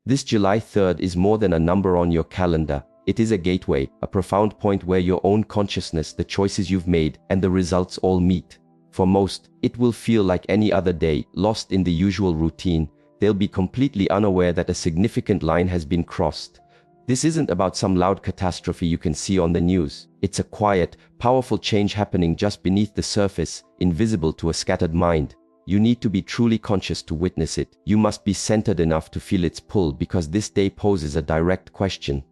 This July 3rd is more than a number on your calendar. It is a gateway, a profound point where your own consciousness, the choices you've made, and the results all meet. For most, it will feel like any other day, lost in the usual routine. They'll be completely unaware that a significant line has been crossed. This isn't about some loud catastrophe you can see on the news. It's a quiet, powerful change happening just beneath the surface, invisible to a scattered mind. You need to be truly conscious to witness it. You must be centered enough to feel its pull, because this day poses a direct question.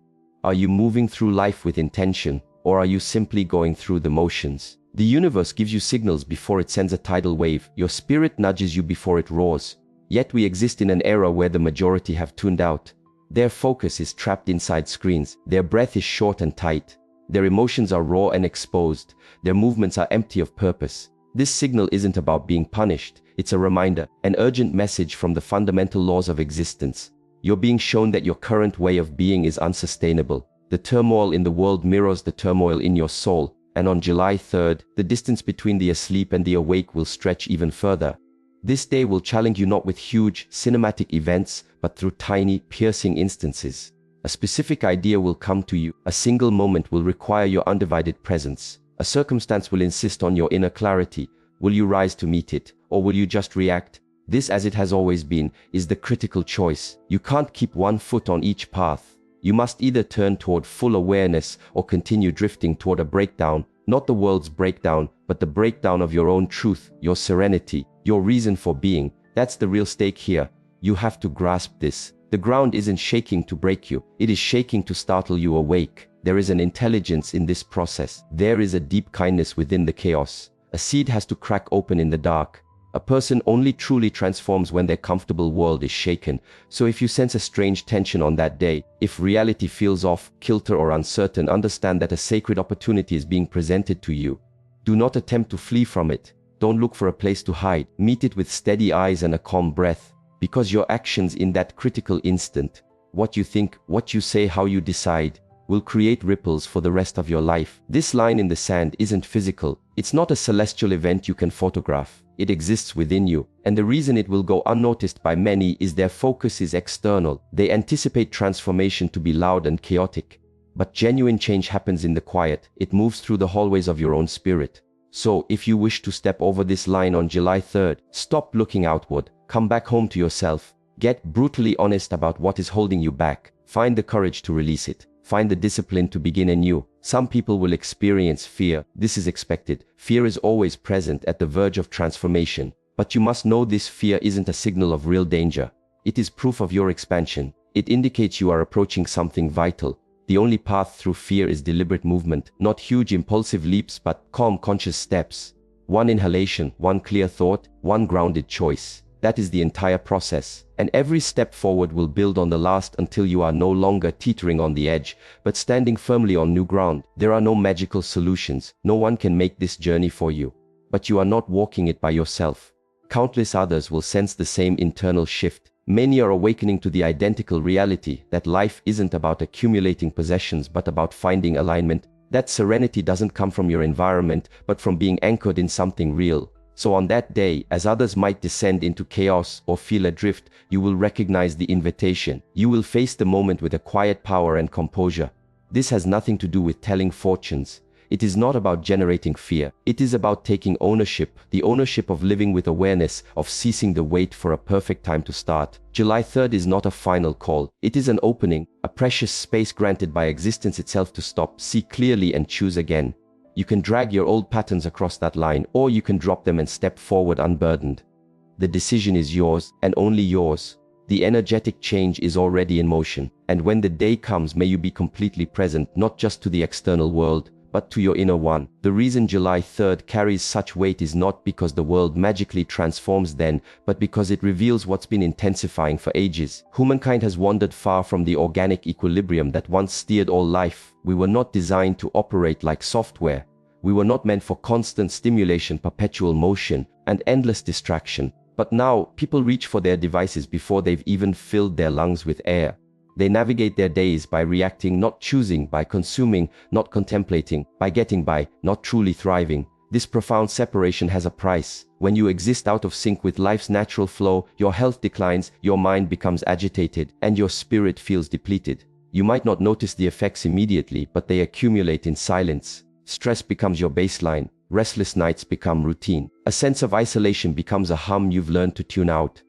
Are you moving through life with intention, or are you simply going through the motions? The universe gives you signals before it sends a tidal wave. Your spirit nudges you before it roars. Yet we exist in an era where the majority have tuned out. Their focus is trapped inside screens. Their breath is short and tight. Their emotions are raw and exposed. Their movements are empty of purpose. This signal isn't about being punished. It's a reminder, an urgent message from the fundamental laws of existence. You're being shown that your current way of being is unsustainable. The turmoil in the world mirrors the turmoil in your soul, and on July 3rd, the distance between the asleep and the awake will stretch even further. This day will challenge you not with huge, cinematic events, but through tiny, piercing instances. A specific idea will come to you. A single moment will require your undivided presence. A circumstance will insist on your inner clarity. Will you rise to meet it, or will you just react? This, as it has always been, is the critical choice. You can't keep one foot on each path. You must either turn toward full awareness or continue drifting toward a breakdown. Not the world's breakdown, but the breakdown of your own truth, your serenity, your reason for being. That's the real stake here. You have to grasp this. The ground isn't shaking to break you. It is shaking to startle you awake. There is an intelligence in this process. There is a deep kindness within the chaos. A seed has to crack open in the dark. A person only truly transforms when their comfortable world is shaken. So if you sense a strange tension on that day, if reality feels off, kilter or uncertain, understand that a sacred opportunity is being presented to you. Do not attempt to flee from it. Don't look for a place to hide. Meet it with steady eyes and a calm breath. Because your actions in that critical instant, what you think, what you say, how you decide, will create ripples for the rest of your life. This line in the sand isn't physical. It's not a celestial event you can photograph. It exists within you, and the reason it will go unnoticed by many is their focus is external. They anticipate transformation to be loud and chaotic. But genuine change happens in the quiet. It moves through the hallways of your own spirit. So, if you wish to step over this line on July 3rd, stop looking outward. Come back home to yourself. Get brutally honest about what is holding you back. Find the courage to release it. Find the discipline to begin anew. Some people will experience fear. This is expected. Fear is always present at the verge of transformation. But you must know this fear isn't a signal of real danger. It is proof of your expansion. It indicates you are approaching something vital. The only path through fear is deliberate movement, not huge impulsive leaps, but calm conscious steps. One inhalation, one clear thought, one grounded choice. That is the entire process. And every step forward will build on the last until you are no longer teetering on the edge, but standing firmly on new ground. There are no magical solutions. No one can make this journey for you. But you are not walking it by yourself. Countless others will sense the same internal shift. Many are awakening to the identical reality that life isn't about accumulating possessions but about finding alignment. That serenity doesn't come from your environment, but from being anchored in something real. So on that day, as others might descend into chaos or feel adrift, you will recognize the invitation. You will face the moment with a quiet power and composure. This has nothing to do with telling fortunes. It is not about generating fear. It is about taking ownership, the ownership of living with awareness, of ceasing the wait for a perfect time to start. July 3rd is not a final call. It is an opening, a precious space granted by existence itself to stop, see clearly and choose again. You can drag your old patterns across that line, or you can drop them and step forward unburdened. The decision is yours, and only yours. The energetic change is already in motion, and when the day comes, may you be completely present, not just to the external world, but to your inner one. The reason July 3rd carries such weight is not because the world magically transforms then, but because it reveals what's been intensifying for ages. Humankind has wandered far from the organic equilibrium that once steered all life. We were not designed to operate like software. We were not meant for constant stimulation, perpetual motion, and endless distraction. But now, people reach for their devices before they've even filled their lungs with air. They navigate their days by reacting, not choosing, by consuming, not contemplating, by getting by, not truly thriving. This profound separation has a price. When you exist out of sync with life's natural flow, your health declines, your mind becomes agitated, and your spirit feels depleted. You might not notice the effects immediately, but they accumulate in silence. Stress becomes your baseline. Restless nights become routine. A sense of isolation becomes a hum you've learned to tune out.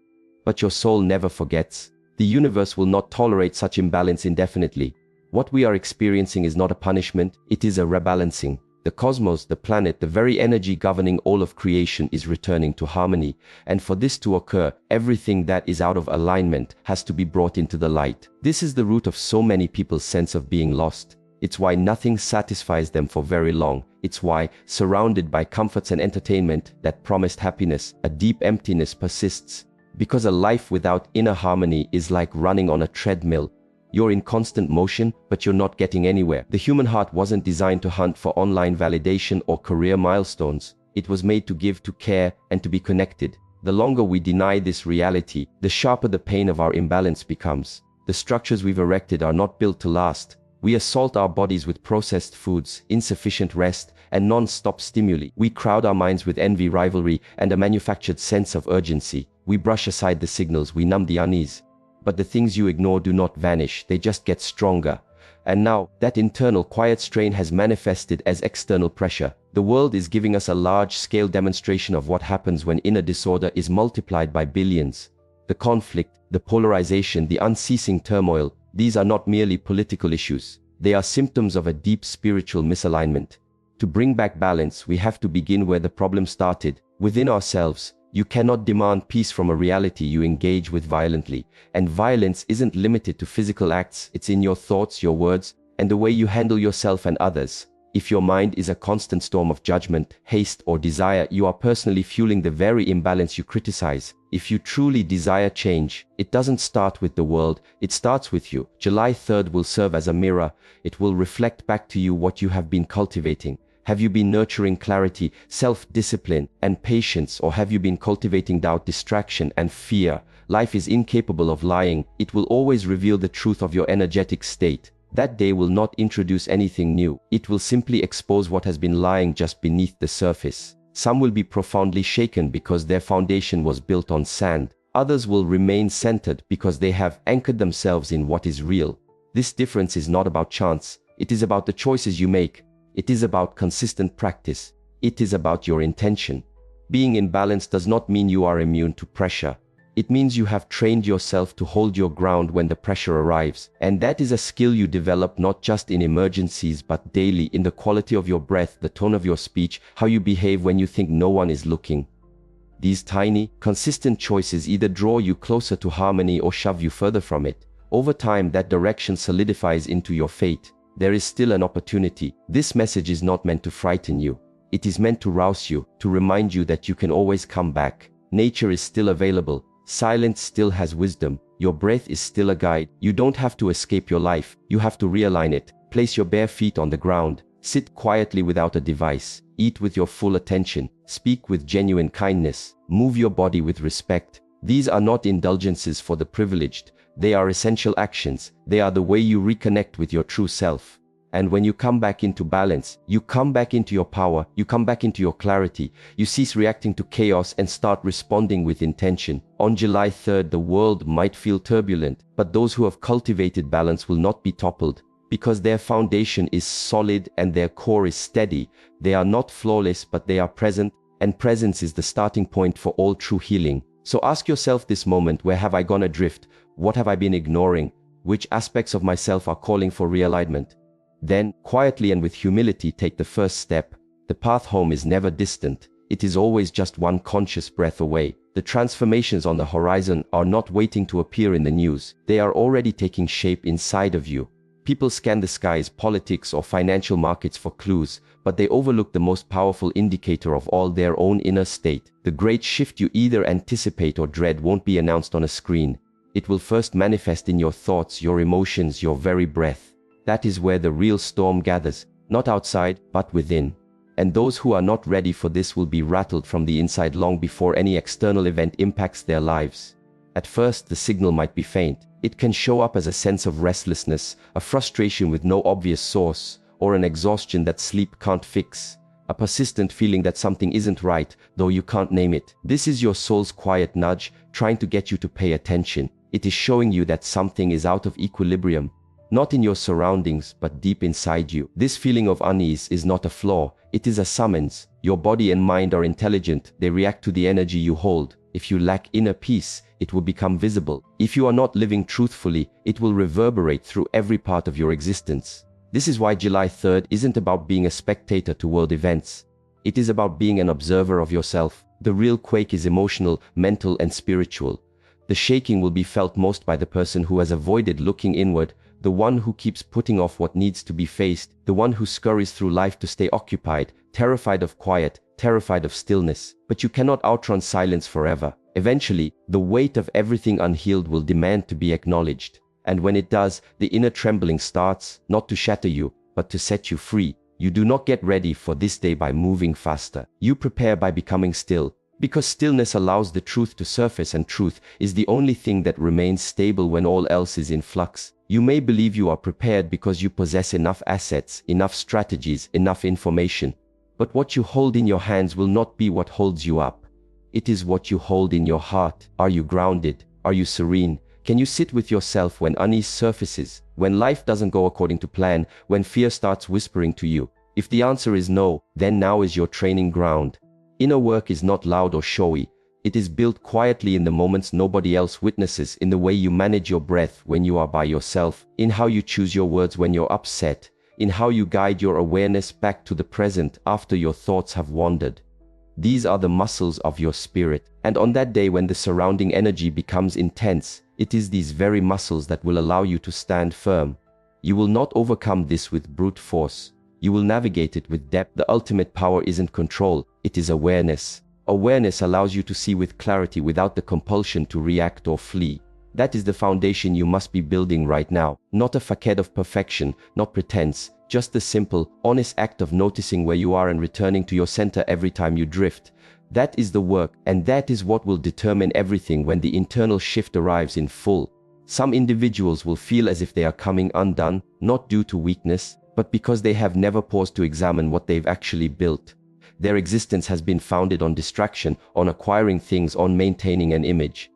But your soul never forgets. The universe will not tolerate such imbalance indefinitely. What we are experiencing is not a punishment, it is a rebalancing. The cosmos, the planet, the very energy governing all of creation is returning to harmony. And for this to occur, everything that is out of alignment has to be brought into the light. This is the root of so many people's sense of being lost. It's why nothing satisfies them for very long. It's why, surrounded by comforts and entertainment that promised happiness, a deep emptiness persists. Because a life without inner harmony is like running on a treadmill. You're in constant motion, but you're not getting anywhere. The human heart wasn't designed to hunt for online validation or career milestones. It was made to give, to care, and to be connected. The longer we deny this reality, the sharper the pain of our imbalance becomes. The structures we've erected are not built to last. We assault our bodies with processed foods, insufficient rest, and non-stop stimuli. We crowd our minds with envy, rivalry, and a manufactured sense of urgency. We brush aside the signals, we numb the unease. But the things you ignore do not vanish, they just get stronger. And now, that internal quiet strain has manifested as external pressure. The world is giving us a large-scale demonstration of what happens when inner disorder is multiplied by billions. The conflict, the polarization, the unceasing turmoil, these are not merely political issues. They are symptoms of a deep spiritual misalignment. To bring back balance, we have to begin where the problem started, within ourselves. You cannot demand peace from a reality you engage with violently. And violence isn't limited to physical acts, it's in your thoughts, your words, and the way you handle yourself and others. If your mind is a constant storm of judgment, haste, or desire, you are personally fueling the very imbalance you criticize. If you truly desire change, it doesn't start with the world, it starts with you. July 3rd will serve as a mirror. It will reflect back to you what you have been cultivating. Have you been nurturing clarity, self-discipline, and patience, or have you been cultivating doubt, distraction, and fear? Life is incapable of lying. It will always reveal the truth of your energetic state. That day will not introduce anything new. It will simply expose what has been lying just beneath the surface. Some will be profoundly shaken because their foundation was built on sand. Others will remain centered because they have anchored themselves in what is real. This difference is not about chance. It is about the choices you make. It is about consistent practice. It is about your intention. Being in balance does not mean you are immune to pressure. It means you have trained yourself to hold your ground when the pressure arrives. And that is a skill you develop not just in emergencies but daily, in the quality of your breath, the tone of your speech, how you behave when you think no one is looking. These tiny, consistent choices either draw you closer to harmony or shove you further from it. Over time, that direction solidifies into your fate. There is still an opportunity. This message is not meant to frighten you. It is meant to rouse you, to remind you that you can always come back. Nature is still available. Silence still has wisdom. Your breath is still a guide. You don't have to escape your life. You have to realign it. Place your bare feet on the ground. Sit quietly without a device. Eat with your full attention. Speak with genuine kindness. Move your body with respect. These are not indulgences for the privileged. They are essential actions. They are the way you reconnect with your true self. And when you come back into balance, you come back into your power, you come back into your clarity, you cease reacting to chaos and start responding with intention. On July 3rd, the world might feel turbulent, but those who have cultivated balance will not be toppled, because their foundation is solid and their core is steady. They are not flawless, but they are present, and presence is the starting point for all true healing. So ask yourself this moment, where have I gone adrift? What have I been ignoring? Which aspects of myself are calling for realignment? Then, quietly and with humility, take the first step. The path home is never distant. It is always just one conscious breath away. The transformations on the horizon are not waiting to appear in the news. They are already taking shape inside of you. People scan the skies, politics, or financial markets for clues, but they overlook the most powerful indicator of all, their own inner state. The great shift you either anticipate or dread won't be announced on a screen. It will first manifest in your thoughts, your emotions, your very breath. That is where the real storm gathers, not outside, but within. And those who are not ready for this will be rattled from the inside long before any external event impacts their lives. At first, the signal might be faint. It can show up as a sense of restlessness, a frustration with no obvious source, or an exhaustion that sleep can't fix. a persistent feeling that something isn't right, though you can't name it. This is your soul's quiet nudge, trying to get you to pay attention. It is showing you that something is out of equilibrium, not in your surroundings, but deep inside you. This feeling of unease is not a flaw, it is a summons. Your body and mind are intelligent, they react to the energy you hold. If you lack inner peace, it will become visible. If you are not living truthfully, it will reverberate through every part of your existence. This is why July 3rd isn't about being a spectator to world events. It is about being an observer of yourself. The real quake is emotional, mental, and spiritual. The shaking will be felt most by the person who has avoided looking inward, the one who keeps putting off what needs to be faced, the one who scurries through life to stay occupied, terrified of quiet, terrified of stillness. But you cannot outrun silence forever. Eventually, the weight of everything unhealed will demand to be acknowledged. And when it does, the inner trembling starts, not to shatter you, but to set you free. You do not get ready for this day by moving faster. You prepare by becoming still. Because stillness allows the truth to surface, and truth is the only thing that remains stable when all else is in flux. You may believe you are prepared because you possess enough assets, enough strategies, enough information. But what you hold in your hands will not be what holds you up. It is what you hold in your heart. Are you grounded? Are you serene? Can you sit with yourself when unease surfaces? When life doesn't go according to plan? When fear starts whispering to you? If the answer is no, then now is your training ground. Inner work is not loud or showy. It is built quietly in the moments nobody else witnesses, in the way you manage your breath when you are by yourself, in how you choose your words when you're upset, in how you guide your awareness back to the present after your thoughts have wandered. These are the muscles of your spirit, and on that day when the surrounding energy becomes intense, it is these very muscles that will allow you to stand firm. You will not overcome this with brute force. You will navigate it with depth. The ultimate power isn't control, it is awareness. Awareness allows you to see with clarity without the compulsion to react or flee. That is the foundation you must be building right now. Not a facade of perfection, not pretense, just the simple, honest act of noticing where you are and returning to your center every time you drift. That is the work, and that is what will determine everything when the internal shift arrives in full. Some individuals will feel as if they are coming undone, not due to weakness, but because they have never paused to examine what they've actually built. Their existence has been founded on distraction, on acquiring things, on maintaining an image.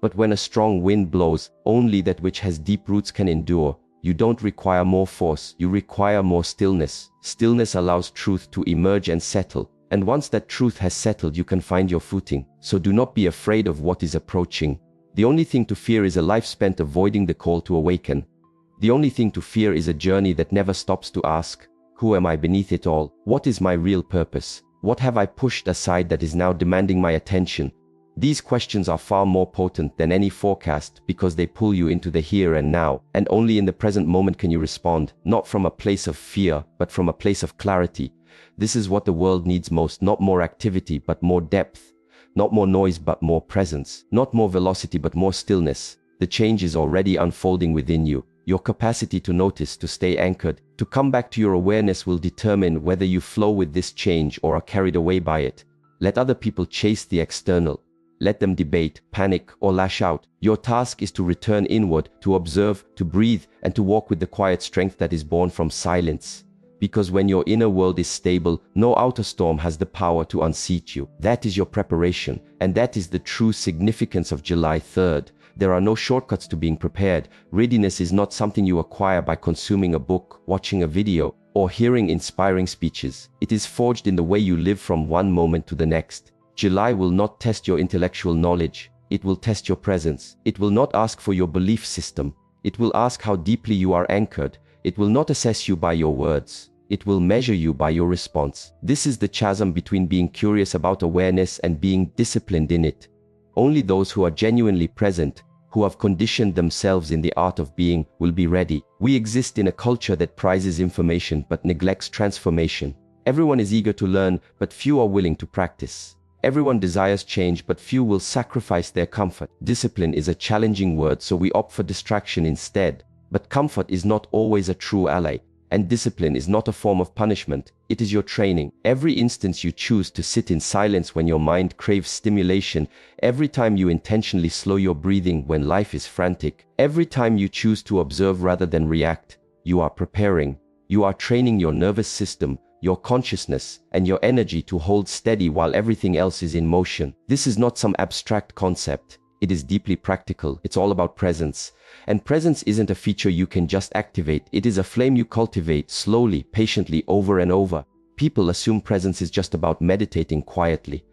But when a strong wind blows, only that which has deep roots can endure. You don't require more force, you require more stillness. Stillness allows truth to emerge and settle. And once that truth has settled, you can find your footing. So do not be afraid of what is approaching. The only thing to fear is a life spent avoiding the call to awaken. The only thing to fear is a journey that never stops to ask, who am I beneath it all? What is my real purpose? What have I pushed aside that is now demanding my attention? These questions are far more potent than any forecast because they pull you into the here and now, and only in the present moment can you respond, not from a place of fear, but from a place of clarity. This is what the world needs most, not more activity, but more depth, not more noise, but more presence, not more velocity, but more stillness. The change is already unfolding within you. Your capacity to notice, to stay anchored, to come back to your awareness will determine whether you flow with this change or are carried away by it. Let other people chase the external. Let them debate, panic, or lash out. Your task is to return inward, to observe, to breathe, and to walk with the quiet strength that is born from silence. Because when your inner world is stable, no outer storm has the power to unseat you. That is your preparation, and that is the true significance of July 3rd. There are no shortcuts to being prepared. Readiness is not something you acquire by consuming a book, watching a video, or hearing inspiring speeches. It is forged in the way you live from one moment to the next. July will not test your intellectual knowledge. It will test your presence. It will not ask for your belief system. It will ask how deeply you are anchored. It will not assess you by your words. It will measure you by your response. This is the chasm between being curious about awareness and being disciplined in it. Only those who are genuinely present, who have conditioned themselves in the art of being, will be ready. We exist in a culture that prizes information but neglects transformation. Everyone is eager to learn, but few are willing to practice. Everyone desires change, but few will sacrifice their comfort. Discipline is a challenging word, so we opt for distraction instead. But comfort is not always a true ally. And discipline is not a form of punishment, it is your training. Every instance you choose to sit in silence when your mind craves stimulation, every time you intentionally slow your breathing when life is frantic, every time you choose to observe rather than react, you are preparing. You are training your nervous system, your consciousness, and your energy to hold steady while everything else is in motion. This is not some abstract concept. It is deeply practical. It's all about presence. And presence isn't a feature you can just activate. It is a flame you cultivate slowly, patiently, over and over. People assume presence is just about meditating quietly.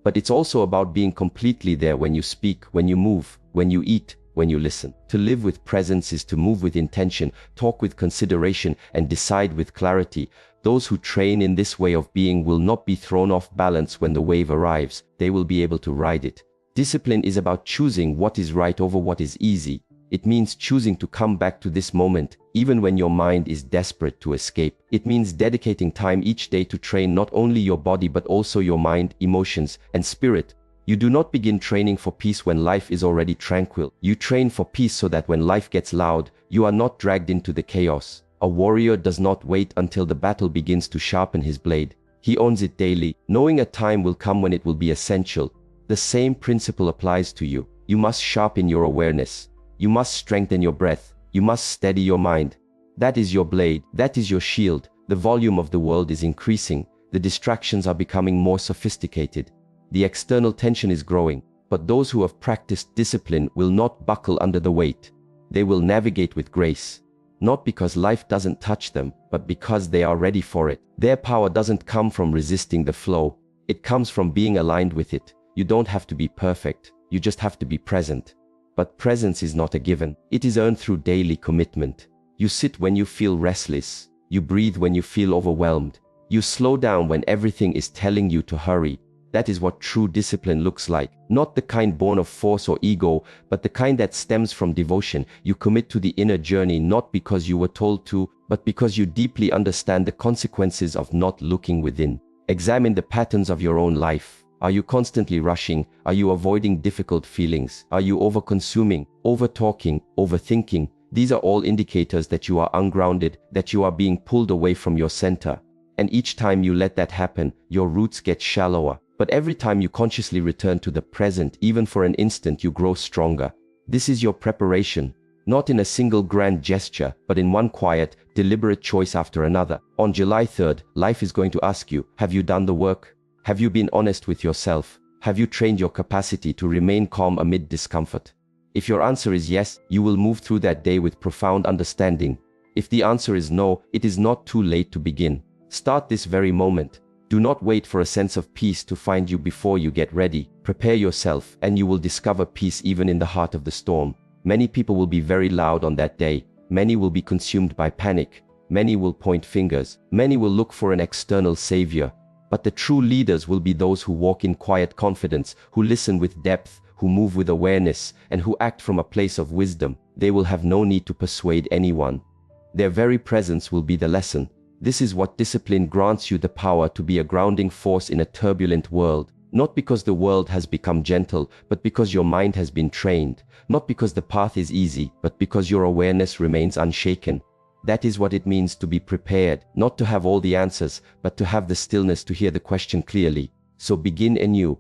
But it's also about being completely there when you speak, when you move, when you eat, when you listen. To live with presence is to move with intention, talk with consideration, and decide with clarity. Those who train in this way of being will not be thrown off balance when the wave arrives. They will be able to ride it. Discipline is about choosing what is right over what is easy. It means choosing to come back to this moment, even when your mind is desperate to escape. It means dedicating time each day to train not only your body but also your mind, emotions, and spirit. You do not begin training for peace when life is already tranquil. You train for peace so that when life gets loud, you are not dragged into the chaos. A warrior does not wait until the battle begins to sharpen his blade. He owns it daily, knowing a time will come when it will be essential. The same principle applies to you. You must sharpen your awareness. You must strengthen your breath. You must steady your mind. That is your blade. That is your shield. The volume of the world is increasing. The distractions are becoming more sophisticated. The external tension is growing, but those who have practiced discipline will not buckle under the weight. They will navigate with grace. Not because life doesn't touch them, but because they are ready for it. Their power doesn't come from resisting the flow. It comes from being aligned with it. You don't have to be perfect. You just have to be present. But presence is not a given. It is earned through daily commitment. You sit when you feel restless. You breathe when you feel overwhelmed. You slow down when everything is telling you to hurry. That is what true discipline looks like. Not the kind born of force or ego, but the kind that stems from devotion. You commit to the inner journey not because you were told to, but because you deeply understand the consequences of not looking within. Examine the patterns of your own life. Are you constantly rushing? Are you avoiding difficult feelings? Are you over-consuming, over-talking, overthinking? These are all indicators that you are ungrounded, that you are being pulled away from your center. And each time you let that happen, your roots get shallower. But every time you consciously return to the present, even for an instant, you grow stronger. This is your preparation, not in a single grand gesture, but in one quiet, deliberate choice after another. On July 3rd, life is going to ask you, have you done the work? Have you been honest with yourself? Have you trained your capacity to remain calm amid discomfort? If your answer is yes, you will move through that day with profound understanding. If the answer is no, it is not too late to begin. Start this very moment. Do not wait for a sense of peace to find you before you get ready. Prepare yourself, and you will discover peace even in the heart of the storm. Many people will be very loud on that day. Many will be consumed by panic. Many will point fingers. Many will look for an external savior. But the true leaders will be those who walk in quiet confidence, who listen with depth, who move with awareness, and who act from a place of wisdom. They will have no need to persuade anyone. Their very presence will be the lesson. This is what discipline grants you: the power to be a grounding force in a turbulent world. Not because the world has become gentle, but because your mind has been trained. Not because the path is easy, but because your awareness remains unshaken. That is what it means to be prepared, not to have all the answers, but to have the stillness to hear the question clearly. So begin anew.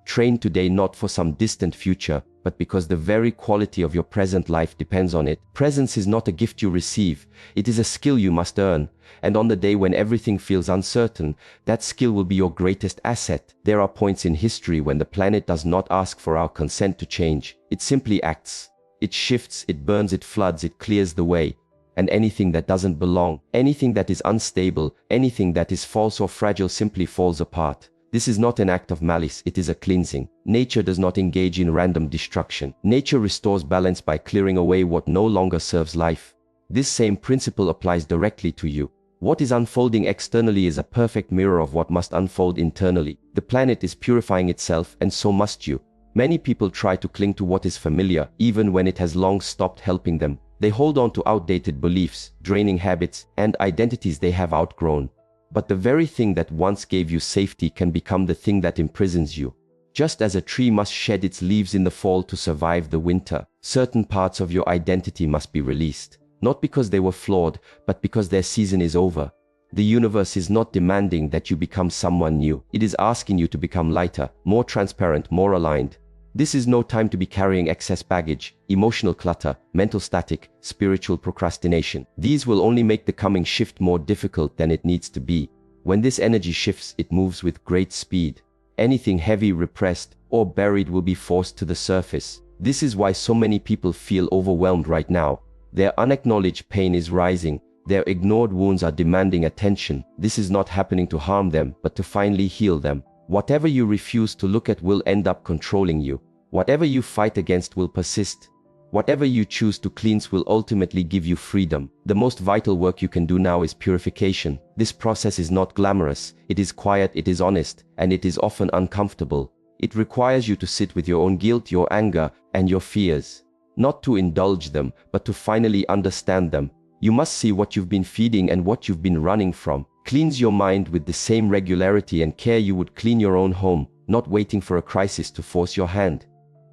Train today not for some distant future, but because the very quality of your present life depends on it. Presence is not a gift you receive, it is a skill you must earn. And on the day when everything feels uncertain, that skill will be your greatest asset. There are points in history when the planet does not ask for our consent to change. It simply acts. It shifts, it burns, it floods, it clears the way. And anything that doesn't belong, anything that is unstable, anything that is false or fragile simply falls apart. This is not an act of malice, it is a cleansing. Nature does not engage in random destruction. Nature restores balance by clearing away what no longer serves life. This same principle applies directly to you. What is unfolding externally is a perfect mirror of what must unfold internally. The planet is purifying itself, and so must you. Many people try to cling to what is familiar, even when it has long stopped helping them. They hold on to outdated beliefs, draining habits, and identities they have outgrown. But the very thing that once gave you safety can become the thing that imprisons you. Just as a tree must shed its leaves in the fall to survive the winter, certain parts of your identity must be released. Not because they were flawed, but because their season is over. The universe is not demanding that you become someone new. It is asking you to become lighter, more transparent, more aligned. This is no time to be carrying excess baggage, emotional clutter, mental static, spiritual procrastination. These will only make the coming shift more difficult than it needs to be. When this energy shifts, it moves with great speed. Anything heavy, repressed, or buried will be forced to the surface. This is why so many people feel overwhelmed right now. Their unacknowledged pain is rising. Their ignored wounds are demanding attention. This is not happening to harm them, but to finally heal them. Whatever you refuse to look at will end up controlling you. Whatever you fight against will persist. Whatever you choose to cleanse will ultimately give you freedom. The most vital work you can do now is purification. This process is not glamorous. It is quiet, it is honest, and it is often uncomfortable. It requires you to sit with your own guilt, your anger, and your fears. Not to indulge them, but to finally understand them. You must see what you've been feeding and what you've been running from. Cleanse your mind with the same regularity and care you would clean your own home, not waiting for a crisis to force your hand.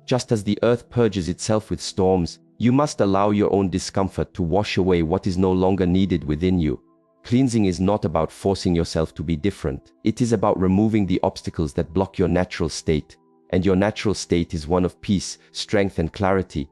Just as the earth purges itself with storms, you must allow your own discomfort to wash away what is no longer needed within you. Cleansing is not about forcing yourself to be different. It is about removing the obstacles that block your natural state. And your natural state is one of peace, strength, and clarity.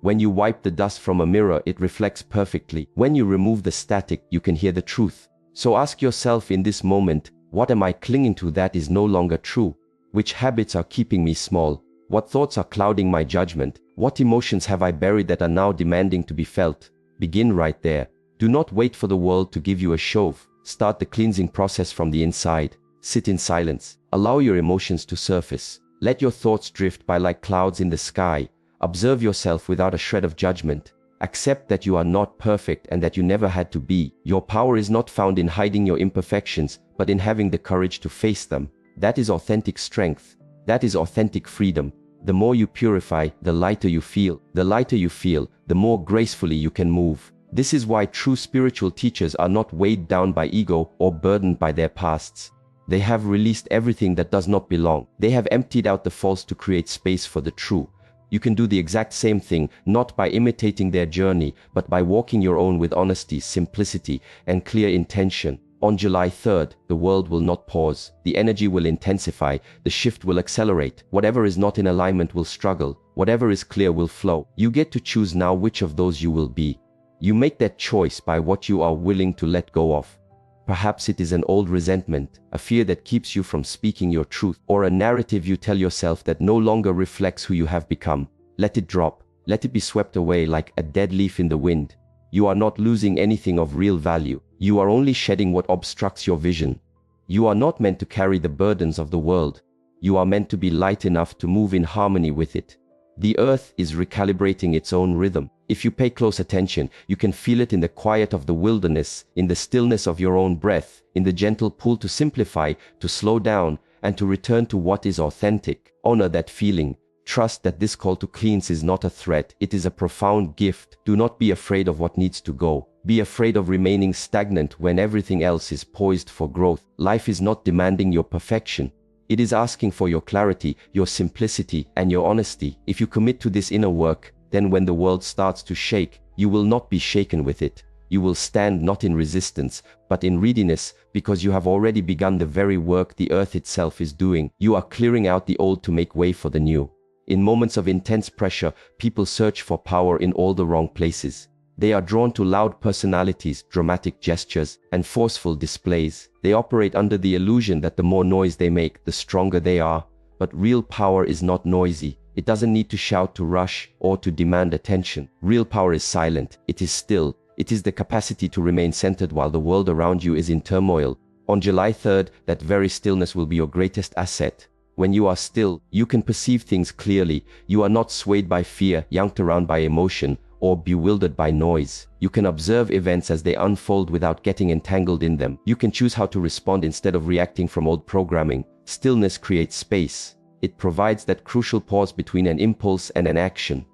When you wipe the dust from a mirror, it reflects perfectly. When you remove the static, you can hear the truth. So ask yourself in this moment, what am I clinging to that is no longer true? Which habits are keeping me small? What thoughts are clouding my judgment? What emotions have I buried that are now demanding to be felt? Begin right there. Do not wait for the world to give you a shove. Start the cleansing process from the inside. Sit in silence. Allow your emotions to surface. Let your thoughts drift by like clouds in the sky. Observe yourself without a shred of judgment. Accept that you are not perfect and that you never had to be. Your power is not found in hiding your imperfections, but in having the courage to face them. That is authentic strength. That is authentic freedom. The more you purify, the lighter you feel. The lighter you feel, the more gracefully you can move. This is why true spiritual teachers are not weighed down by ego or burdened by their pasts. They have released everything that does not belong. They have emptied out the false to create space for the true. You can do the exact same thing, not by imitating their journey, but by walking your own with honesty, simplicity, and clear intention. On July 3rd, the world will not pause. The energy will intensify. The shift will accelerate. Whatever is not in alignment will struggle. Whatever is clear will flow. You get to choose now which of those you will be. You make that choice by what you are willing to let go of. Perhaps it is an old resentment, a fear that keeps you from speaking your truth, or a narrative you tell yourself that no longer reflects who you have become. Let it drop. Let it be swept away like a dead leaf in the wind. You are not losing anything of real value. You are only shedding what obstructs your vision. You are not meant to carry the burdens of the world. You are meant to be light enough to move in harmony with it. The earth is recalibrating its own rhythm. If you pay close attention, you can feel it in the quiet of the wilderness, in the stillness of your own breath, in the gentle pull to simplify, to slow down, and to return to what is authentic. Honor that feeling. Trust that this call to cleanse is not a threat. It is a profound gift. Do not be afraid of what needs to go. Be afraid of remaining stagnant when everything else is poised for growth. Life is not demanding your perfection. It is asking for your clarity, your simplicity, and your honesty. If you commit to this inner work, then when the world starts to shake, you will not be shaken with it. You will stand not in resistance, but in readiness, because you have already begun the very work the earth itself is doing. You are clearing out the old to make way for the new. In moments of intense pressure, people search for power in all the wrong places. They are drawn to loud personalities, dramatic gestures, and forceful displays. They operate under the illusion that the more noise they make, the stronger they are. But real power is not noisy. It doesn't need to shout, to rush, or to demand attention. Real power is silent. It is still. It is the capacity to remain centered while the world around you is in turmoil. On July 3rd, that very stillness will be your greatest asset. When you are still, you can perceive things clearly. You are not swayed by fear, yanked around by emotion, or bewildered by noise. You can observe events as they unfold without getting entangled in them. You can choose how to respond instead of reacting from old programming. Stillness creates space. It provides that crucial pause between an impulse and an action.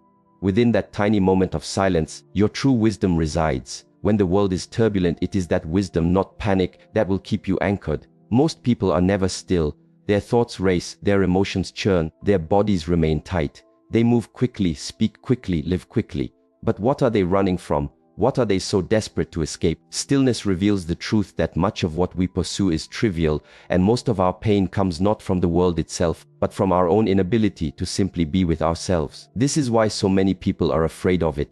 Within that tiny moment of silence, your true wisdom resides. When the world is turbulent, it is that wisdom, not panic, that will keep you anchored. Most people are never still. Their thoughts race, their emotions churn, their bodies remain tight. They move quickly, speak quickly, live quickly. But what are they running from? What are they so desperate to escape? Stillness reveals the truth that much of what we pursue is trivial, and most of our pain comes not from the world itself, but from our own inability to simply be with ourselves. This is why so many people are afraid of it.